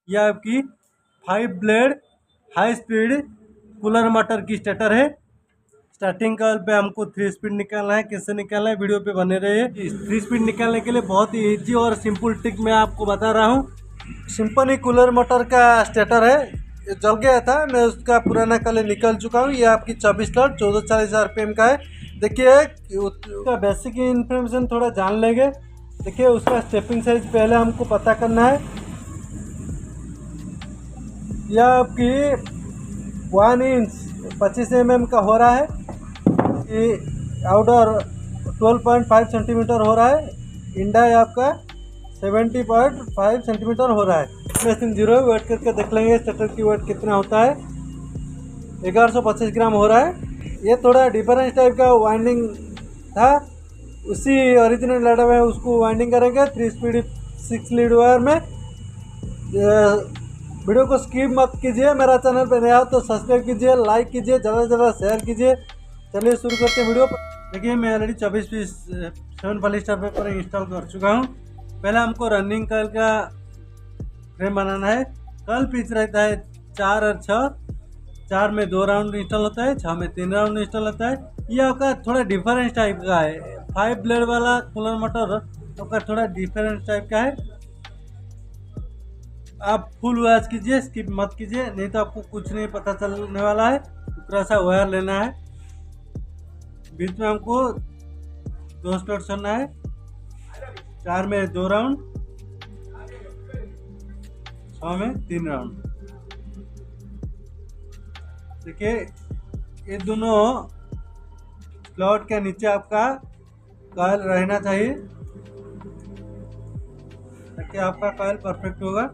यह आपकी 5 blade high speed cooler motor की स्टार्टर है। स्टार्टिंग कॉल पे हमको 3 स्पीड निकालना है। कैसे निकालना है वीडियो पे बने रहिए। 3 स्पीड निकालने के लिए बहुत ही इजी और सिंपल ट्रिक मैं आपको बता रहा हूँ। सिंपल ही कूलर मोटर का स्टार्टर है, ये जल गया था, मैं उसका पुराना कलर निकल चुका हूँ। ये आपकी 24 स्लॉट 1440 RPM का है। देखिए उसका बेसिक इन्फॉर्मेशन थोड़ा जान लेंगे। देखिए उसका स्टेपिंग साइज पहले हमको पता करना है। यह आपकी 1 इंच 25 mm का हो रहा है। ये आउटडोर 12.5 सेंटीमीटर हो रहा है। इंडा आपका 70.5 सेंटीमीटर हो रहा है। मशीन 0 वेट करके देख लेंगे स्टार्टर की वेट कितना होता है। 1125 ग्राम हो रहा है। ये थोड़ा डिफरेंस टाइप का वाइंडिंग था, उसी ओरिजिनल लैडर में उसको वाइंडिंग करेंगे 3 स्पीड 6 लीड वायर में। वीडियो को स्किप मत कीजिए। मेरा चैनल पर नया हो तो सब्सक्राइब कीजिए, लाइक कीजिए, ज़्यादा से ज़्यादा शेयर कीजिए। चलिए शुरू करते हैं वीडियो। देखिए मैं already 24 piece 7 polyester paper install कर चुका हूँ। पहले हमको रनिंग कॉइल का फ्रेम बनाना है। कॉइल पिच रहता है 4 और 6। 4 में 2 राउंड इंस्टॉल होता है, 6 में 3 राउंड इंस्टॉल होता है। ये आपका थोड़ा डिफरेंस टाइप का है। 5 ब्लेड वाला कूलर मोटर आपका थोड़ा डिफरेंस टाइप का है। आप फुल वॉच कीजिए, स्किप मत कीजिए, नहीं तो आपको कुछ नहीं पता चलने वाला है। थोड़ा सा वायर लेना है, बीच में हमको 2 स्लॉट करना है। 4 में 2 राउंड, 6 में 3 राउंड। देखिए ये दोनों स्लॉट के नीचे आपका कॉइल रहना चाहिए ताकि आपका कॉइल परफेक्ट होगा।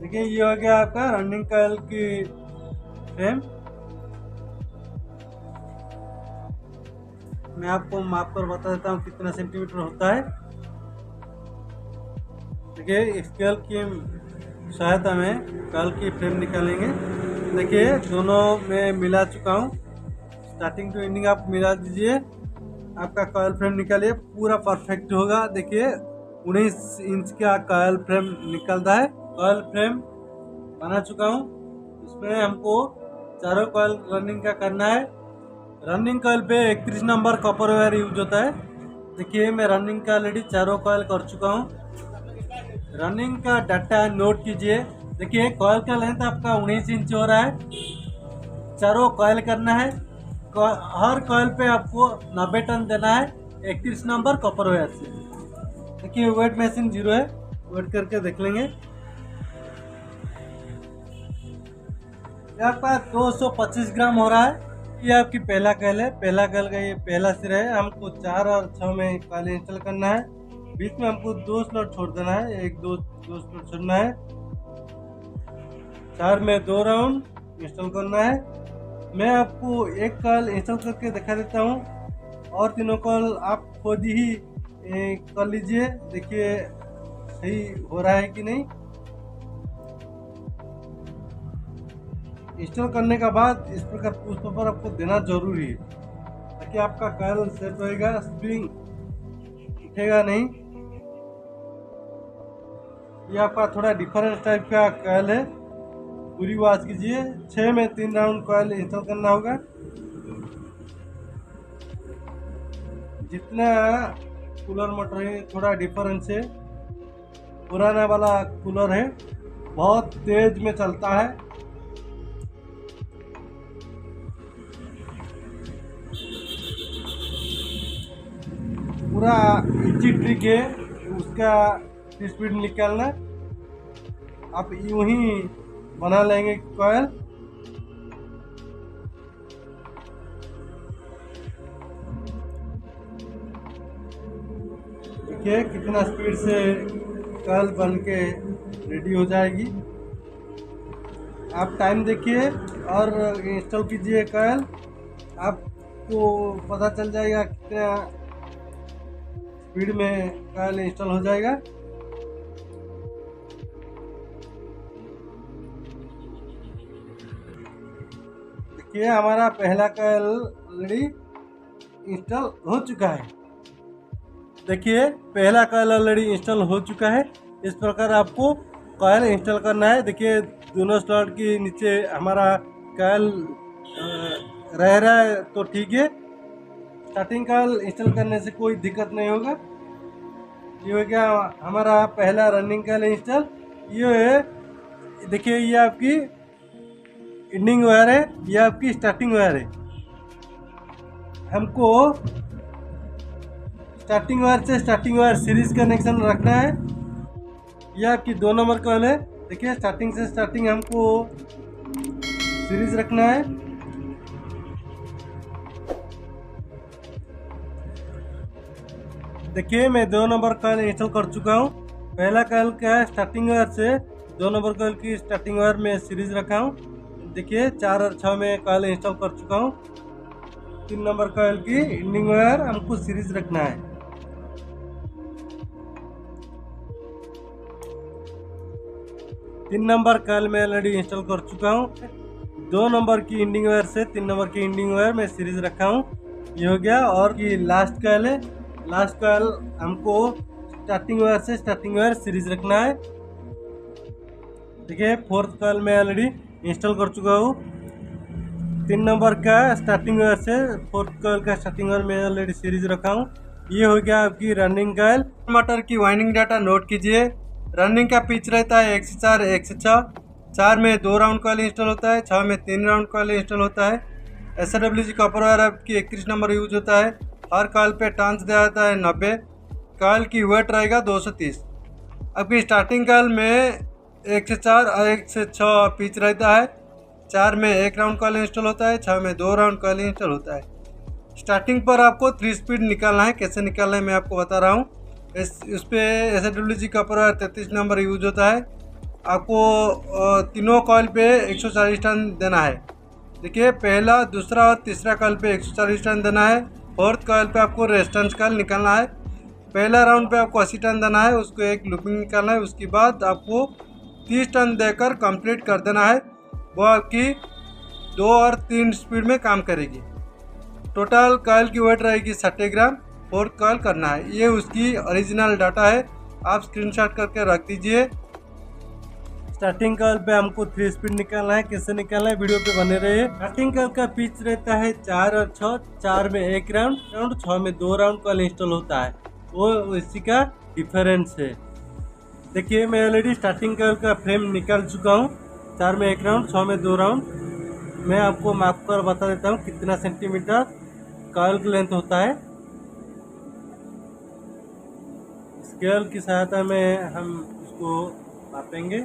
देखिए ये हो गया आपका रनिंग कॉइल की फ्रेम। मैं आपको माप कर बता देता हूँ कितना सेंटीमीटर होता है। देखिए स्केल की सहायता में कॉइल की फ्रेम निकालेंगे। देखिए दोनों में मिला चुका हूँ, स्टार्टिंग टू एंडिंग आप मिला दीजिए। आपका कॉइल फ्रेम निकालिए, पूरा परफेक्ट होगा। देखिए 19 इंच का कॉइल फ्रेम निकलता है। कॉइल फ्रेम बना चुका हूँ। इसमें हमको चारों कॉइल रनिंग का करना है। रनिंग कॉइल पे 31 नंबर कॉपर वायर यूज होता है। देखिए मैं रनिंग का ऑलरेडी चारों कॉइल कर चुका हूँ। रनिंग का डाटा नोट कीजिए। देखिए कॉइल का लेंथ आपका 19 इंच हो रहा है। चारों कॉइल करना है। हर कॉइल पे आपको 90 टन देना है 31 नंबर कॉपर वायर से। देखिए वेट मशीन 0 है, वेट करके देख लेंगे। ये आपका 225 ग्राम हो रहा है। ये आपकी पहला कॉइल है। पहला कॉइल का ये पहला सिरा है। हमको 4 और 6 में कॉइल इंस्टॉल करना है। बीच में हमको 2 स्लॉट छोड़ देना है, एक दो स्लॉट छोड़ना है। 4 में 2 राउंड इंस्टॉल करना है। मैं आपको एक कॉइल इंस्टॉल करके दिखा देता हूँ और तीनों कॉइल आप खुद ही कर लीजिए। देखिए सही हो रहा है कि नहीं। इंस्टॉल करने के बाद इस प्रकार पुश पेपर आपको देना जरूरी है ताकि आपका कॉइल सेट रहेगा, स्प्रिंग उठेगा नहीं। ये आपका थोड़ा डिफरेंट टाइप का कॉइल है, पूरी वॉच कीजिए। 6 में 3 राउंड कॉइल इंस्टॉल करना होगा। जितना कूलर मोटर है थोड़ा डिफरेंस है। पुराना वाला कूलर है, बहुत तेज में चलता है। पूरा इजी ट्रिक है उसका स्पीड निकालना। आप यूं ही बना लेंगे कॉइल। देखिए कितना स्पीड से कॉइल बन के रेडी हो जाएगी। आप टाइम देखिए और इंस्टॉल कीजिए कॉइल, आपको पता चल जाएगा कितना स्पीड में कॉइल इंस्टॉल हो जाएगा। देखिए हमारा पहला कॉइल ऑलरेडी इंस्टॉल हो चुका है। देखिए पहला कॉइल ऑलरेडी इंस्टॉल हो चुका है। इस प्रकार आपको कॉइल इंस्टॉल करना है। देखिए दोनों स्लॉट के नीचे हमारा कॉइल रह रहा है तो ठीक है। स्टार्टिंग कॉइल इंस्टॉल करने से कोई दिक्कत नहीं होगा। ये हो गया हमारा पहला रनिंग कॉइल इंस्टॉल। ये है, देखिए ये आपकी एंडिंग वायर है, ये आपकी स्टार्टिंग वायर है। हमको स्टार्टिंग वायर से स्टार्टिंग वायर सीरीज कनेक्शन रखना है। ये आपकी 2 नंबर कॉइल है। देखिए स्टार्टिंग से स्टार्टिंग हमको सीरीज रखना है। देखिए मैं 2 नंबर कॉइल इंस्टॉल कर चुका हूँ। पहला कॉइल का स्टार्टिंग वायर से 2 नंबर कॉइल की स्टार्टिंग वायर में सीरीज रखा हूँ। देखिए 4 और 6 में कॉइल इंस्टॉल कर चुका हूँ। 3 नंबर कॉइल की एंडिंग वायर हमको सीरीज रखना है। तीन नंबर कॉइल में ऑलरेडी इंस्टॉल कर चुका हूँ। 2 नंबर की एंडिंग वायर से 3 नंबर की एंडिंग वायर में सीरीज रखा हूँ। ये हो गया। और की लास्ट कॉइल है, लास्ट कॉइल हमको स्टार्टिंग वायर से स्टार्टिंग वायर सीरीज रखना है। देखिए 4th कॉइल में ऑलरेडी इंस्टॉल कर चुका हूँ। 3 नंबर का स्टार्टिंग वायर से 4th कॉइल का स्टार्टिंग वायर में ऑलरेडी सीरीज रखा हूँ। ये हो गया आपकी रनिंग कॉइल। मोटर की वाइंडिंग डाटा नोट कीजिए। रनिंग का पिच रहता है 1 से 4, 1 से 6। 4 में 2 राउंड कॉइल इंस्टॉल होता है, 6 में 3 राउंड कॉइल इंस्टॉल होता है। SWG कॉपर वायर आपकी 31 नंबर यूज होता है। हर कॉइल पे टर्न्स दिया जाता है 90। कॉइल की वेट रहेगा 230। आपकी स्टार्टिंग कॉइल में 1 से 4 और 1 से 6 पिच रहता है। 4 में 1 राउंड कॉइल इंस्टॉल होता है, 6 में 2 राउंड कॉइल इंस्टॉल होता है। स्टार्टिंग पर आपको 3 स्पीड निकालना है। कैसे निकालना है मैं आपको बता रहा हूँ। इस पे SWG copper wire 33 number use होता है। आपको तीनों कॉइल पे 140 टर्न देना है। देखिए पहला, दूसरा और तीसरा कॉइल पे 140 टर्न देना है। 4th कॉइल पे आपको रेजिस्टेंस कॉइल निकालना है। पहला राउंड पे आपको 80 टर्न देना है, उसको एक लूपिंग निकालना है। उसके बाद आपको 30 टर्न देकर कंप्लीट कर देना है। वो आपकी 2 और 3 स्पीड में काम करेगी। टोटल कॉइल की वेट रहेगी 60 ग्राम। 4th कॉइल करना है। ये उसकी ओरिजिनल डाटा है, आप स्क्रीनशॉट करके रख दीजिए। स्टार्टिंग कॉइल पे हमको 3 स्पीड निकालना है। कैसे निकालना है वीडियो पे बने रहिए। स्टार्टिंग कॉइल का पिच रहता है 4 और 6। 4 में 1 राउंड, 6 में 2 राउंड कॉइल इंस्टॉल होता है। वो इसी का डिफरेंस है। देखिए मैं ऑलरेडी स्टार्टिंग कॉइल का फ्रेम निकाल चुका हूँ। 4 में 1 राउंड, 6 में 2 राउंड। मैं आपको माप कर बता देता हूँ कितना सेंटीमीटर कॉइल की लेंथ होता है। स्केल की सहायता में हम उसको मापेंगे।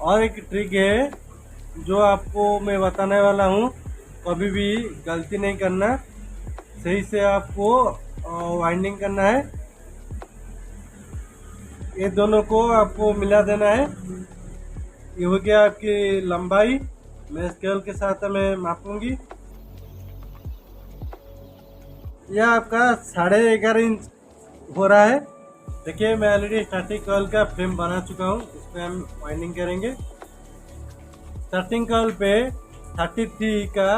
और एक ट्रिक है जो आपको मैं बताने वाला हूँ, कभी भी गलती नहीं करना। सही से आपको वाइंडिंग करना है। ये दोनों को आपको मिला देना है। ये हो गया आपकी लंबाई। मैं स्केल के साथ में मापूंगी। यह आपका 11.5 इंच हो रहा है। देखिए मैं ऑलरेडी स्टार्टिंग कॉइल का फ्रेम बना चुका हूँ। इस पर हम वाइंडिंग करेंगे। स्टार्टिंग कॉइल पे 33 का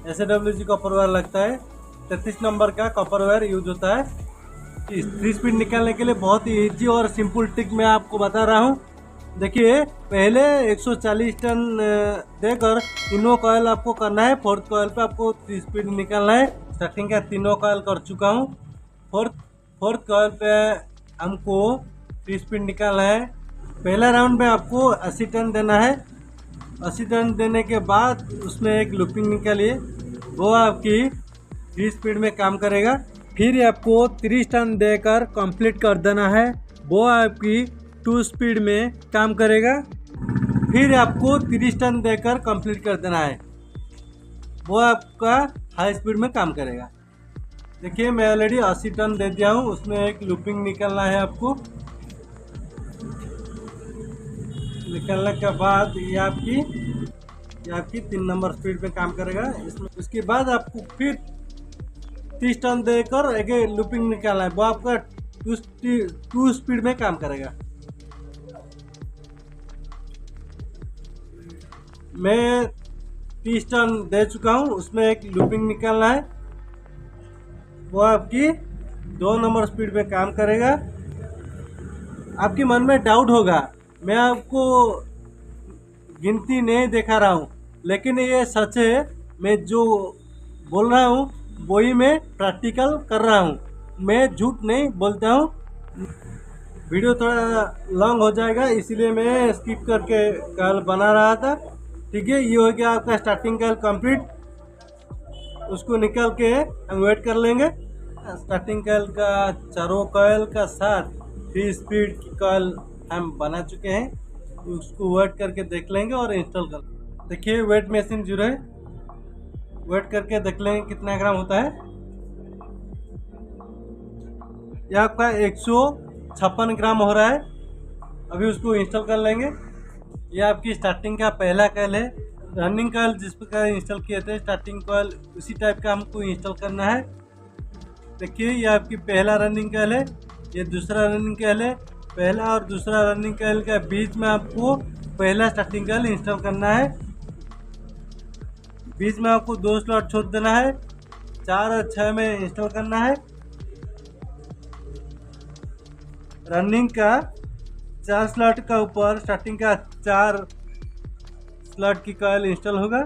SWG कॉपर वायर लगता है। 33 नंबर का कॉपर वायर यूज होता है। 3 स्पीड निकालने के लिए बहुत ही ईजी और सिंपल ट्रिक मैं आपको बता रहा हूँ। देखिए पहले 140 टन देकर तीनों कॉइल आपको करना है। 4th कॉइल पे आपको 3 स्पीड निकालना है। स्टार्टिंग का तीनों कॉइल कर चुका हूँ। 4th कॉइल पे हमको 3 स्पीड निकालना है। पहला राउंड में आपको 80 टन देना है। 80 टन देने के बाद उसमें एक लूपिंग निकालिए, वो आपकी 3 स्पीड में काम करेगा। फिर आपको 30 टन देकर कंप्लीट कर देना है, वो आपकी 2 स्पीड में काम करेगा। फिर आपको 30 टन देकर कंप्लीट कर देना है, वो आपका हाई स्पीड में काम करेगा। देखिए मैं ऑलरेडी 80 टन दे दिया हूँ। उसमें एक लूपिंग निकालना है आपको। निकलने के बाद ये आपकी 3 नंबर स्पीड में काम करेगा। इसमें उसके बाद आपको फिर 30 टर्न देकर एक लूपिंग निकालना है, वो आपका 2 स्पीड में काम करेगा। मैं 30 टर्न दे चुका हूँ, उसमें एक लूपिंग निकालना है, वो आपकी 2 नंबर स्पीड में काम करेगा। आपके मन में डाउट होगा, मैं आपको गिनती नहीं दिखा रहा हूँ, लेकिन ये सच है, मैं जो बोल रहा हूँ वही मैं प्रैक्टिकल कर रहा हूँ, मैं झूठ नहीं बोलता हूँ। वीडियो थोड़ा लॉन्ग हो जाएगा, इसीलिए मैं स्किप करके कल बना रहा था। ठीक है, ये हो गया आपका स्टार्टिंग कॉइल कंप्लीट। उसको निकाल के हम वेट कर लेंगे। स्टार्टिंग कॉइल का चारों कॉइल का साथ 3 स्पीड की कॉइल हम बना चुके हैं, उसको वेट करके देख लेंगे और इंस्टॉल कर। देखिए वेट मशीन जुड़ा है, वेट करके देख लेंगे कितना ग्राम होता है। यह आपका 156 ग्राम हो रहा है। अभी उसको इंस्टॉल कर लेंगे। यह आपकी स्टार्टिंग का पहला कॉइल है। रनिंग कॉइल जिस प्रकार इंस्टॉल किए थे स्टार्टिंग कॉइल उसी टाइप का हमको इंस्टॉल करना है। देखिए ये आपकी पहला रनिंग कॉइल है, ये दूसरा रनिंग कॉइल है। पहला और दूसरा रनिंग कॉइल के बीच में आपको पहला स्टार्टिंग कॉइल इंस्टॉल करना है। बीच में आपको 2 स्लॉट छोड़ देना है, 4 और 6 में इंस्टॉल करना है। रनिंग का 4 स्लॉट का ऊपर स्टार्टिंग का 4 स्लॉट की कॉइल इंस्टॉल होगा।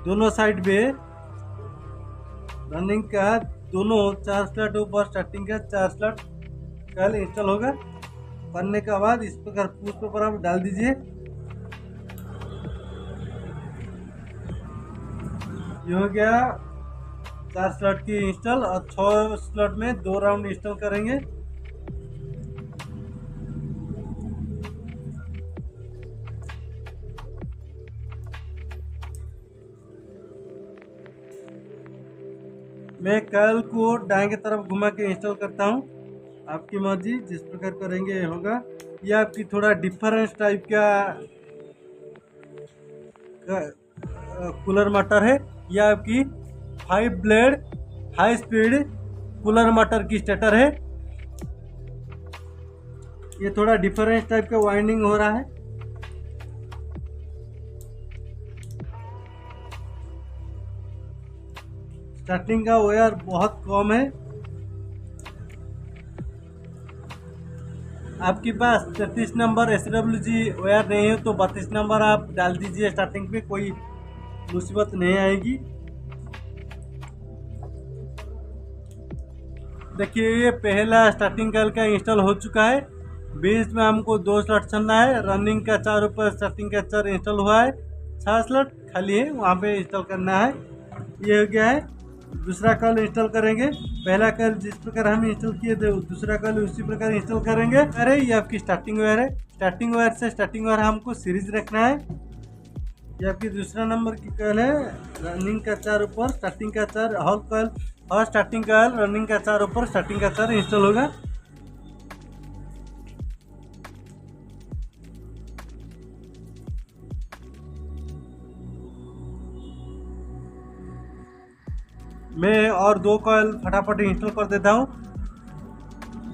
दोनों साइड पे रनिंग का दोनों 4 स्लॉट ऊपर स्टार्टिंग का 4 स्लॉट कॉइल इंस्टॉल होगा। बनने के बाद इस प्रकार पुश पेपर आप डाल दीजिए। ये हो गया 4 स्लॉट की इंस्टॉल, और 6 स्लॉट में 2 राउंड इंस्टॉल करेंगे। मैं कॉइल को दाएं की तरफ घुमा के इंस्टॉल करता हूँ, आपकी मर्जी जिस प्रकार करेंगे होगा। यह आपकी थोड़ा डिफरेंस टाइप का कूलर मोटर है। यह आपकी 5 blade high speed cooler motor की स्टार्टर है। ये थोड़ा डिफरेंस टाइप का वाइंडिंग हो रहा है। स्टार्टिंग का वायर बहुत कम है। आपके पास 33 नंबर SWG वायर नहीं है तो 32 नंबर आप डाल दीजिए स्टार्टिंग पे, कोई मुसीबत नहीं आएगी। देखिए ये पहला स्टार्टिंग कॉइल का इंस्टॉल हो चुका है। बीच में हमको 2 स्लॉट चलना है। रनिंग का 4 ऊपर स्टार्टिंग का 4 इंस्टॉल हुआ है, 6 स्लॉट खाली है, वहाँ पे इंस्टॉल करना है। ये हो गया है। दूसरा कॉइल इंस्टॉल करेंगे। पहला कॉइल जिस प्रकार हम इंस्टॉल किए थे दूसरा कॉइल उसी प्रकार इंस्टॉल करेंगे। अरे ये आपकी स्टार्टिंग वायर है। स्टार्टिंग वायर से स्टार्टिंग वायर हमको सीरीज रखना है। ये आपकी दूसरा नंबर की कॉइल है। रनिंग का 4 ऊपर स्टार्टिंग का 4 हॉल कॉइल और स्टार्टिंग कॉइल रनिंग का 4 ऊपर स्टार्टिंग का 4 इंस्टॉल होगा। मैं और 2 कॉइल फटाफट इंस्टॉल कर देता हूँ।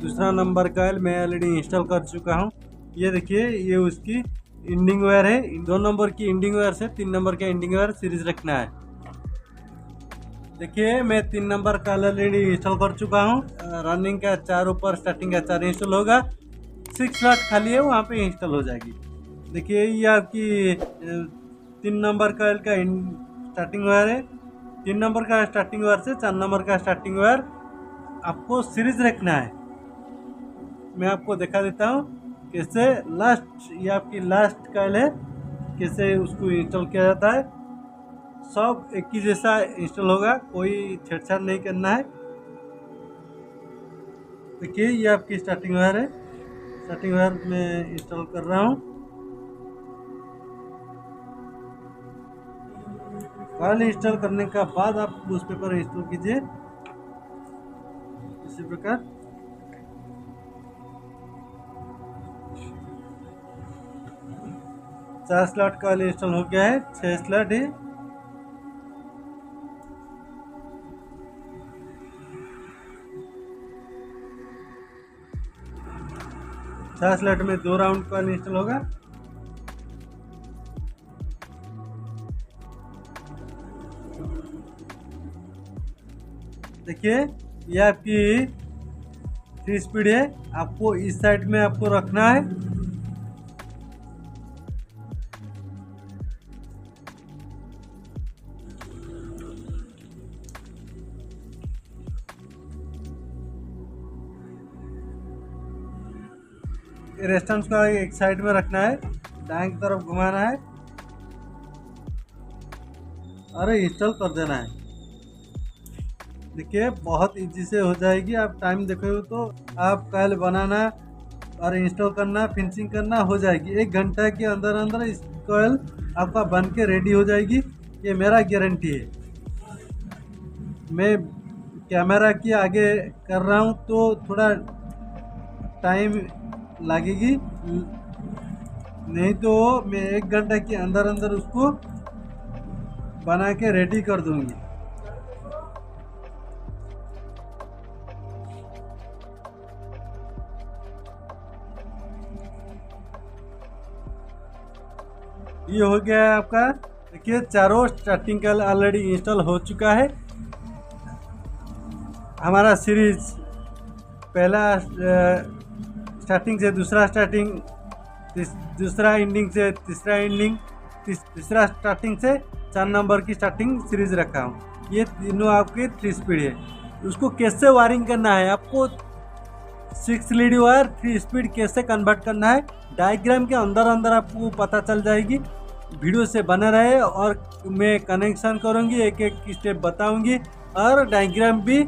दूसरा नंबर कॉइल मैं ऑलरेडी इंस्टॉल कर चुका हूँ। ये देखिए ये उसकी इंडिंग वायर है। 2 नंबर की इंडिंग वायर से 3 नंबर का इंडिंग वायर सीरीज रखना है। देखिए मैं 3 नंबर का ऑलरेडी इंस्टॉल कर चुका हूँ। रनिंग का 4 ऊपर स्टार्टिंग का 4 इंस्टॉल होगा। 6 स्लॉट खाली है, वहाँ पे इंस्टॉल हो जाएगी। देखिए ये आपकी 3 नंबर कॉइल का स्टार्टिंग वायर है। 3 नंबर का स्टार्टिंग वायर से 4 नंबर का स्टार्टिंग वायर आपको सीरीज रखना है। मैं आपको दिखा देता हूँ कैसे। लास्ट ये आपकी लास्ट कॉइल है, कैसे उसको इंस्टॉल किया जाता है। सब एक ही जैसा इंस्टॉल होगा, कोई छेड़छाड़ नहीं करना है। देखिए ये आपकी स्टार्टिंग वायर है। स्टार्टिंग वायर में इंस्टॉल कर रहा हूँ। कॉइल इंस्टॉल करने का बाद आप उस पेपर इंस्टॉल कीजिए इसी प्रकार। चार स्लॉट कॉइल इंस्टॉल हो गया है, 6 स्लॉट ही। चार स्लॉट में 2 राउंड कॉइल इंस्टॉल होगा। देखिए ये आपकी 3 स्पीड है, आपको इस साइड में आपको रखना है। रेस्टेंस को एक साइड में रखना है, दाएं की तरफ घुमाना है और इंस्टॉल कर देना है। देखिए बहुत इजी से हो जाएगी। आप टाइम देखोगे तो आप कॉइल बनाना और इंस्टॉल करना, फिनिशिंग करना हो जाएगी। 1 घंटा के अंदर अंदर इस कॉइल आपका बन के रेडी हो जाएगी, ये मेरा गारंटी है। मैं कैमरा के आगे कर रहा हूँ तो थोड़ा टाइम लगेगी, नहीं तो मैं 1 घंटा के अंदर अंदर उसको बना के रेडी कर दूंगी। ये हो गया है आपका। देखिए चारों स्टार्टिंग कॉइल ऑलरेडी इंस्टॉल हो चुका है। हमारा सीरीज पहला स्टार्टिंग से दूसरा स्टार्टिंग, दूसरा एंडिंग से तीसरा एंडिंग, तीसरा स्टार्टिंग से 4 नंबर की स्टार्टिंग सीरीज रखा हूँ। ये तीनों आपके 3 स्पीड है। उसको कैसे वायरिंग करना है, आपको 6 लीड वायर 3 स्पीड कैसे कन्वर्ट करना है, डायग्राम के अंदर अंदर आपको पता चल जाएगी। वीडियो से बने रहे और मैं कनेक्शन करूँगी, एक एक स्टेप बताऊँगी और डायग्राम भी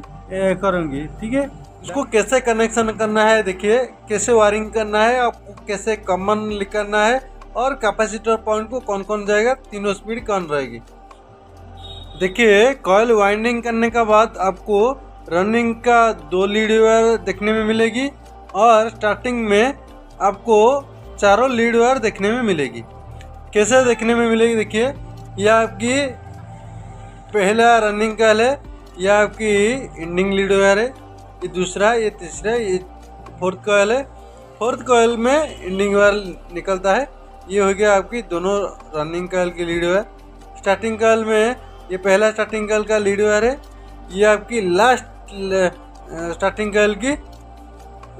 करूँगी, ठीक है। उसको कैसे कनेक्शन करना है, देखिए कैसे वायरिंग करना है, आपको कैसे कॉमन करना है और कैपेसिटर पॉइंट को कौन कौन जाएगा, तीनों स्पीड कौन रहेगी। देखिए कॉइल वाइंडिंग करने का बाद आपको रनिंग का 2 लीड वायर देखने में मिलेगी और स्टार्टिंग में आपको चारों लीड वायर देखने में मिलेगी। कैसे देखने में मिलेगी, देखिए यह आपकी पहला रनिंग कॉइल है, यह आपकी एंडिंग लीड वायर है, ये दूसरा, ये तीसरा, ये 4th कॉइल है। 4th कॉइल में एंडिंग वायर निकलता है। ये हो गया आपकी दोनों रनिंग कॉइल की लीड वायर। स्टार्टिंग कॉइल में ये पहला स्टार्टिंग कॉइल का लीड वायर है, ये आपकी लास्ट स्टार्टिंग कॉइल की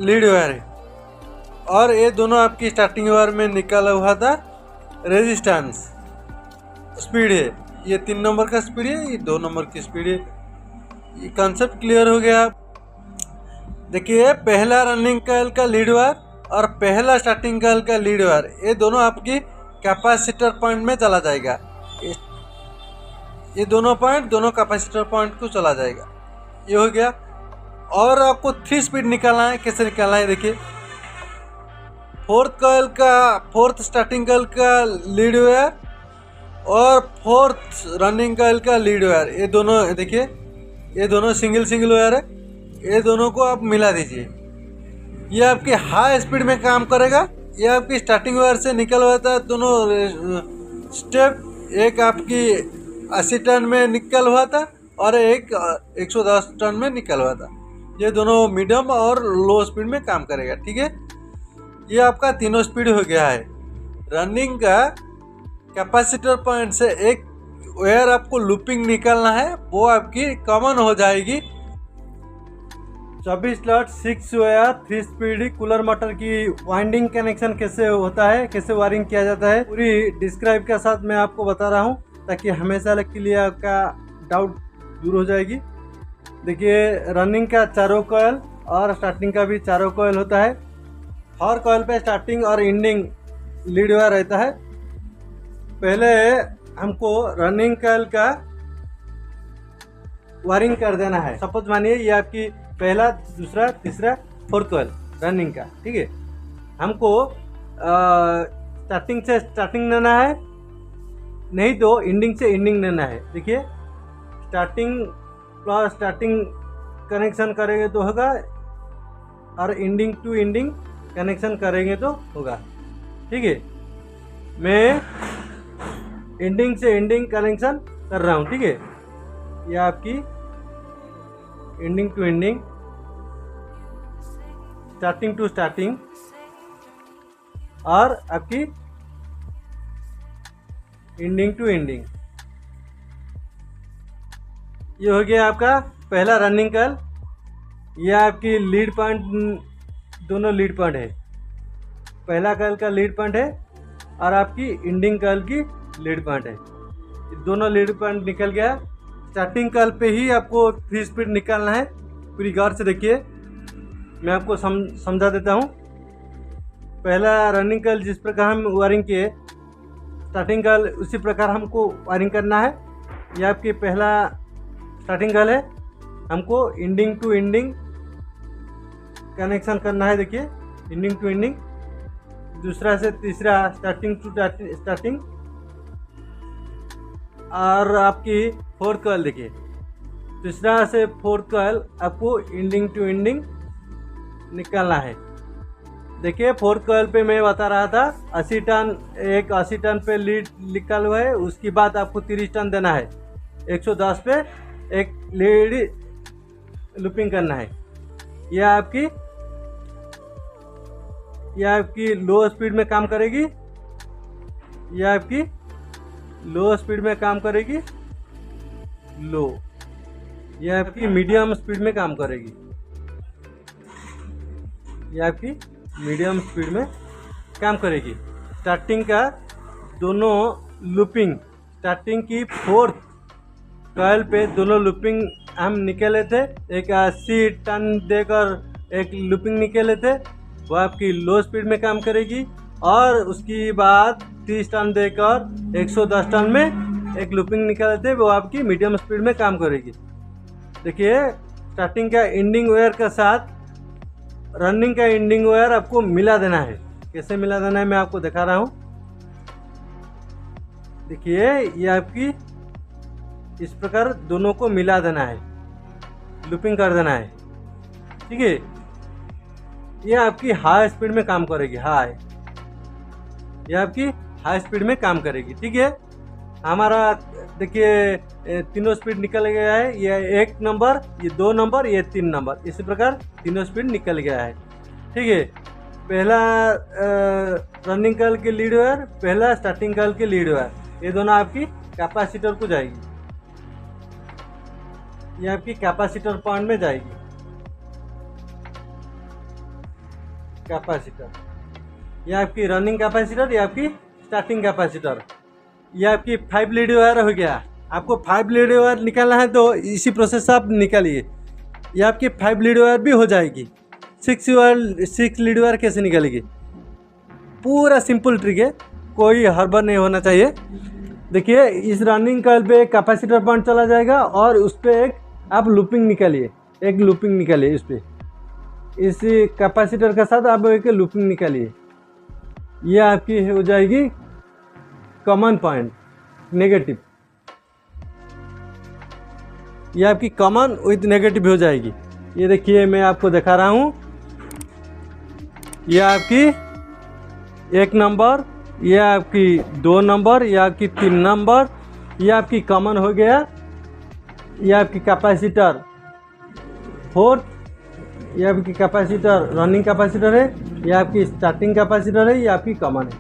लीड वायर है और ये दोनों आपकी स्टार्टिंग वायर में निकला हुआ था रेजिस्टेंस स्पीड है। ये 3 नंबर का स्पीड है, ये 2 नंबर की स्पीड है। ये कॉन्सेप्ट क्लियर हो गया। देखिए पहला रनिंग कॉइल का लीड वायर और पहला स्टार्टिंग कॉइल का लीड वायर, ये दोनों आपकी कैपेसिटर पॉइंट में चला जाएगा। ये दोनों पॉइंट दोनों कैपेसिटर पॉइंट को चला जाएगा। ये हो गया। और आपको 3 स्पीड निकालना है। कैसे निकालना है, देखिए 4th स्टार्टिंग कॉइल का लीड वायर और 4th रनिंग कॉइल का लीड वायर, ये दोनों देखिए, ये दोनों सिंगल वायर है, ये दोनों को आप मिला दीजिए। ये आपकी हाई स्पीड में काम करेगा। ये आपकी स्टार्टिंग वायर से निकल हुआ था दोनों स्टेप, एक आपकी 80 टन में निकल हुआ था और एक 110 टन में निकल हुआ था। ये दोनों मीडियम और लो स्पीड में काम करेगा, ठीक है। ये आपका तीनों स्पीड हो गया है। रनिंग का कैपेसिटर पॉइंट से एक वायर आपको लूपिंग निकालना है, वो आपकी कॉमन हो जाएगी। 24 slot 6 wire 3 speed cooler motor की वाइंडिंग कनेक्शन कैसे होता है, कैसे वायरिंग किया जाता है, पूरी डिस्क्राइब के साथ मैं आपको बता रहा हूँ ताकि हमेशा के लिए आपका डाउट दूर हो जाएगी। देखिए रनिंग का चारों कॉइल और स्टार्टिंग का भी चारों कॉइल होता है। हर कॉइल पे स्टार्टिंग और एंडिंग लीड वायर रहता है। पहले हमको रनिंग कॉइल का वायरिंग कर देना है। सपोज मानिए ये आपकी पहला, दूसरा, तीसरा, 4th कॉइल रनिंग का, ठीक है। हमको स्टार्टिंग से स्टार्टिंग लेना है नहीं तो एंडिंग से एंडिंग लेना है। देखिए स्टार्टिंग कनेक्शन करेंगे तो होगा और एंडिंग टू एंडिंग कनेक्शन करेंगे तो होगा। ठीक है, मैं एंडिंग से एंडिंग कनेक्शन कर रहा हूँ। ठीक है, यह आपकी ending to ending, starting to starting और आपकी एंडिंग टू एंडिंग। ये हो गया आपका पहला रनिंग कॉइल। यह आपकी लीड पॉइंट, दोनों लीड पॉइंट है। पहला कॉइल का लीड पॉइंट है और आपकी एंडिंग कॉइल की लीड पॉइंट है। दोनों लीड पॉइंट निकल गया। स्टार्टिंग कॉइल पे ही आपको 3 स्पीड निकालना है। पूरी गौर से देखिए, मैं आपको समझा देता हूँ। पहला रनिंग कॉइल जिस प्रकार हम वायरिंग किए, स्टार्टिंग कॉइल उसी प्रकार हमको वायरिंग करना है। यह आपकी पहला स्टार्टिंग कॉइल है, हमको एंडिंग टू एंडिंग कनेक्शन करना है। देखिए एंडिंग टू एंडिंग, दूसरा से तीसरा स्टार्टिंग टू स्टार्टिंग, और आपकी फोर्थ कॉइल देखिए तीसरा से फोर्थ कॉइल आपको एंडिंग टू एंडिंग निकालना है। देखिए फोर्थ कॉइल पे मैं बता रहा था 80 टन, एक 80 टन पे लीड निकाल हुआ है, उसके बाद आपको 30 टन देना है। 110 पे एक लीड लूपिंग करना है। यह आपकी लो स्पीड में काम करेगी, यह आपकी लो स्पीड में काम करेगी, लो। यह आपकी मीडियम स्पीड में काम करेगी, यह आपकी मीडियम स्पीड में काम करेगी। स्टार्टिंग का दोनों लूपिंग, स्टार्टिंग की फोर्थ कॉइल पे दोनों लूपिंग हम निकाले थे। एक 80 टन देकर एक लूपिंग निकाले थे, वो आपकी लो स्पीड में काम करेगी। और उसके बाद 30 टन देकर 110 टन में एक लूपिंग निकाले थे, वो आपकी मीडियम स्पीड में काम करेगी। देखिए स्टार्टिंग का एंडिंग वायर के साथ रनिंग का एंडिंग वायर आपको मिला देना है। कैसे मिला देना है मैं आपको दिखा रहा हूँ। देखिए ये आपकी इस प्रकार दोनों को मिला देना है, लूपिंग कर देना है। ठीक है, ये आपकी हाई स्पीड में काम करेगी, ये आपकी हाई स्पीड में काम करेगी। ठीक है, हमारा देखिए तीनों स्पीड निकल गया है। ये 1 नंबर, ये 2 नंबर, ये 3 नंबर, इसी प्रकार तीनों स्पीड निकल गया है। ठीक है, पहला रनिंग कॉइल के लीड वायर, पहला स्टार्टिंग कॉइल के लीड वायर, ये दोनों आपकी कैपेसिटर को जाएगी। ये आपकी कैपेसिटर पॉइंट में जाएगी। कैपेसिटर, ये आपकी रनिंग कैपेसिटर, ये आपकी स्टार्टिंग कैपेसिटर। ये आपकी 5 लीड वायर हो गया। आपको 5 लीड वायर निकालना है तो इसी प्रोसेस से आप निकालिए। ये आपकी 5 लीड वायर भी हो जाएगी। 6 लीड वायर कैसे निकालेगी? पूरा सिंपल ट्रिक है, कोई हड़बड़ नहीं होना चाहिए। देखिए इस रनिंग कॉइल पे एक कैपेसिटर पॉइंट चला जाएगा और उस पर एक आप लूपिंग निकालिए, एक लूपिंग निकालिए इस पर, इस कैपेसिटर के साथ आप एक लूपिंग निकालिए। ये आपकी हो जाएगी कॉमन पॉइंट नेगेटिव। ये आपकी कॉमन विथ नेगेटिव हो जाएगी। ये देखिए मैं आपको दिखा रहा हूँ। ये आपकी 1 नंबर, ये आपकी 2 नंबर, ये आपकी 3 नंबर, ये आपकी कॉमन हो गया। ये आपकी कैपेसिटर 4th, ये आपकी कैपेसिटर रनिंग कैपेसिटर है, ये आपकी स्टार्टिंग कैपेसिटर है, ये आपकी कॉमन है।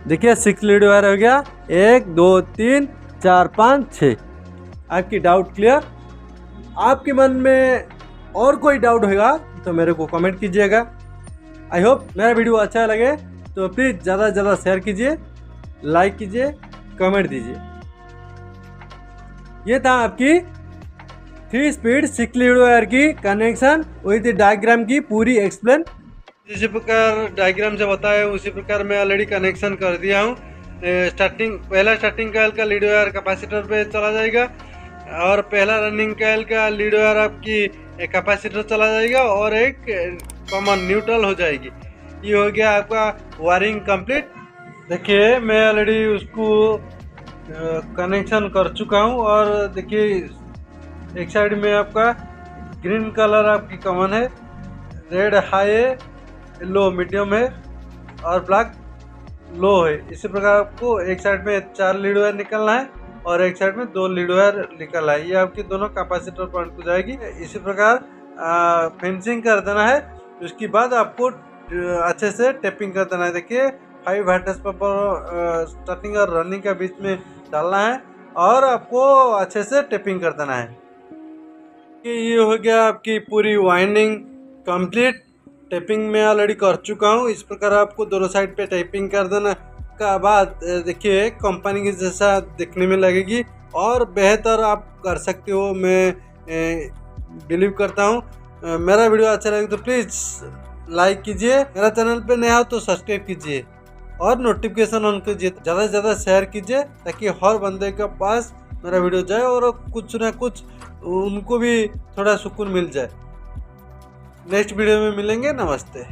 देखिए 6 लीड वायर हो गया, 1 2 3 4 5 6। आपकी डाउट क्लियर? आपके मन में और कोई डाउट होगा तो मेरे को कमेंट कीजिएगा। आई होप मेरा वीडियो अच्छा लगे तो प्लीज़ ज़्यादा से ज़्यादा शेयर कीजिए, लाइक कीजिए, कमेंट दीजिए। ये था आपकी 3 स्पीड 6 लीड वायर की कनेक्शन विद डायग्राम की पूरी एक्सप्लेन। जिस प्रकार डायग्राम से बताया उसी प्रकार मैं ऑलरेडी कनेक्शन कर दिया हूँ। पहला स्टार्टिंग कॉइल का लीड वायर कैपेसिटर पे चला जाएगा और पहला रनिंग कॉइल का लीड वायर आपकी कैपेसिटर चला जाएगा और एक कॉमन न्यूट्रल हो जाएगी। ये हो गया आपका वायरिंग कंप्लीट। देखिए मैं ऑलरेडी उसको कनेक्शन कर चुका हूँ। और देखिए एक साइड में आपका ग्रीन कलर आपकी कॉमन है, रेड हाई है, लो मीडियम है और ब्लैक लो है। इसी प्रकार आपको एक साइड में 4 लीड वायर निकलना है और एक साइड में 2 लीड वायर निकलना है। ये आपकी दोनों कैपेसिटर पॉइंट को जाएगी। इसी प्रकार फेंसिंग कर देना है। उसके बाद आपको अच्छे से टेपिंग कर देना है। देखिए 5 हर्ट्ज पर स्टार्टिंग और रनिंग के बीच में डालना है और आपको अच्छे से टेपिंग कर देना है। ये हो गया आपकी पूरी वाइंडिंग कंप्लीट। टेपिंग में ऑलरेडी कर चुका हूँ। इस प्रकार आपको दोनों साइड पे टेपिंग कर देना का बाद देखिए कंपनी के जैसा दिखने में लगेगी और बेहतर आप कर सकते हो। मैं बिलीव करता हूँ। मेरा वीडियो अच्छा लगे तो प्लीज़ लाइक कीजिए, मेरा चैनल पे नया हो तो सब्सक्राइब कीजिए और नोटिफिकेशन ऑन कीजिए। ज़्यादा से ज़्यादा शेयर कीजिए ताकि हर बंदे के पास मेरा वीडियो जाए और कुछ ना कुछ उनको भी थोड़ा सुकून मिल जाए। नेक्स्ट वीडियो में मिलेंगे। नमस्ते।